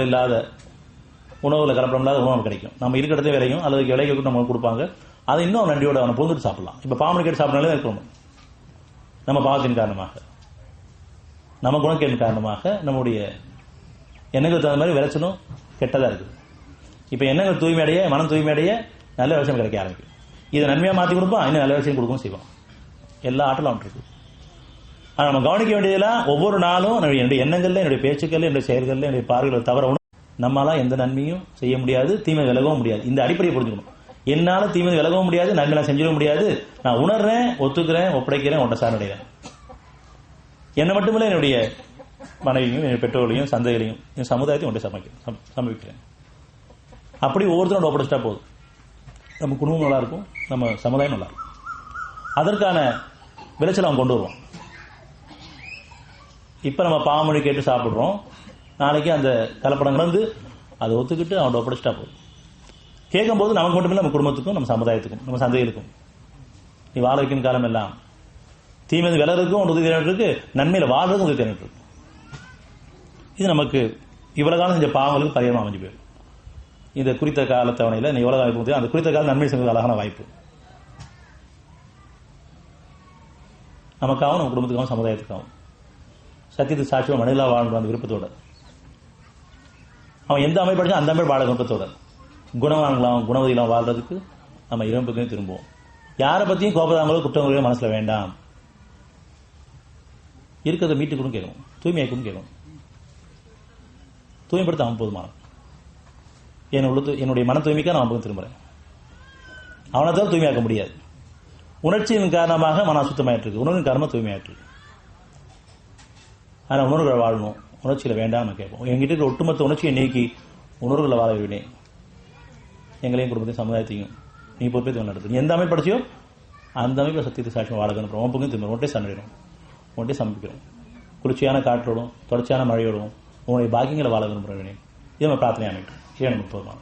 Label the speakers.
Speaker 1: இல்லாத உணவுல கலப்படம் இல்லாத உணவு கிடைக்கும். நம்ம இருக்கிற இடத்துல விளையும் அல்லது விலைக்கு நம்ம கொடுப்பாங்க. அதை இன்னும் நன்றியோட அவனை பொந்துட்டு சாப்பிடலாம். இப்ப பாம்பு கேட்டு சாப்பிடனாலே இருக்கணும். நம்ம பாவத்தின் காரணமாக, நம்ம குணக்கேட்டின் காரணமாக நம்முடைய எண்ணங்கள் தகுந்த மாதிரி விளைச்சலும் கெட்டதா இருக்குது. இப்ப எண்ணங்கள் தூய்மையடைய, மனம் தூய்மையடைய நல்ல விளைச்சல் கிடைக்க ஆரம்பிக்கும். இதை நன்மையா மாற்றி கொடுப்போம், இன்னும் நல்ல விளைச்சல் கொடுக்கவும் செய்வோம். எல்லா ஆற்றலும் அவன் இருக்கு. ஆனா நம்ம கவனிக்க வேண்டியதெல்லாம் ஒவ்வொரு நாளும் என்னுடைய எண்ணங்கள்ல, என்னுடைய பேச்சுக்கள்ல, என்னுடைய செயல்கள்ல, என்னுடைய பார்வைகள் தவற நம்மளால எந்த நன்மையும் செய்ய முடியாது, தீமை விலகவும் முடியாது. இந்த அடிப்படையை புரிஞ்சுக்கணும். என்னால தீமை விலகவும் முடியாது, நன்மையெல்லாம் செஞ்சிடவும் முடியாது. நான் உணர்றேன், ஒத்துக்கிறேன், ஒப்படைக்கிறேன், உன்னை சார்ந்தடைகிறேன். என்னை மட்டுமில்ல என்னுடைய மனைவியும், என்னுடைய பெற்றோர்களையும், சந்தைகளையும், என் சமுதாயத்தையும் ஒன்றை சமர்ப்பிக்கிறேன். அப்படி ஒவ்வொருத்தரும் ஒப்படைச்சிட்டா போதும். நம்ம குடும்பம் நல்லா இருக்கும், நம்ம சமுதாயம் நல்லா இருக்கும். அதற்கான விளைச்சல் அவன் கொண்டு வருவான். இப்ப நம்ம பாவமொழி கேட்டு சாப்பிடுறோம், நாளைக்கு அந்த கலப்படம் நடந்து அதை ஒத்துக்கிட்டு அவன் ஒப்படைச்சிட்டா போதும். கேட்கும் போது நமக்கு மட்டுமில்லை, நம்ம குடும்பத்துக்கும், நம்ம சமுதாயத்துக்கும், நம்ம சந்தைகளுக்கும் நீ வாழ வைக்கும் காலம் எல்லாம் தீமை விலருக்கும் உதவி இருக்கு, நன்மையில வாழ்றதுக்கும் உதவி இருக்கு. இது நமக்கு இவ்வளவு காலம் செஞ்ச பாவங்களுக்கு பரிகாரம் அமைஞ்சு போயிடும். இந்த குறித்த காலத்தவணையில நீ எவ்வளவு வாய்ப்பு, அந்த குறித்த காலம் நன்மை செய்வது அழகான வாய்ப்பு. நமக்காகவும், நம்ம குடும்பத்துக்காகவும், சமுதாயத்துக்காகவும் சத்தியத்துக்கு சாட்சியம் மனிதா வாழ்ற அந்த விருப்பத்தோட அவன் எந்த அமைப்பு படிச்சா அந்த அமைப்பு வாழ விருப்பத்தோட குணவான்களாம், குணவதிகளாம் வாழ்றதுக்கு நம்ம இறப்புக்கு திரும்புவோம். யாரை பத்தியும் கோபதாங்களோ குற்றங்களோ மனசுல வேண்டாம். இருக்கிறத மீட்டுக்கணும் கேட்கணும், தூய்மையாக்கணும் கேட்கணும். தூய்மைப்படுத்த அவன் போதுமான என்னுடைய மன தூய்மைக்கா நான் பக்கம் திரும்புறேன். அவனை தான் தூய்மையாக்க முடியாது. உணர்ச்சியின் காரணமாக மன அசுத்தமாயிட்டு இருக்கு, உணர்வின் காரணமா தூய்மையாயிட்டு இருக்கு. ஆனா உணர்வுகளை வாழணும், உணர்ச்சியில வேண்டாம் கேட்போம். என்கிட்ட ஒட்டுமொத்த உணர்ச்சியை நீக்கி உணர்வுகளை வாழ விடுவேன். எங்களையும் குடும்பத்தையும் சமுதாயத்தையும் நீ பொறுப்பேற்று நடத்து. எந்த அமைப்பு படிச்சியோ அந்த அமைப்பு சத்தியத்தை சாட்சியம் வாழகணும். உன் திரும்ப ஒன்றை சண்டையிடும், ஒன்றை சமைக்கிறோம். குளிர்ச்சியான காற்றோடும் தொடர்ச்சியான மழையோடும் உன்னுடைய பாக்கியங்களை வாழ விரும்புகிறேன். இது நம்ம பிரார்த்தனை அமைக்கும். ஏன் நமக்கு போதுமான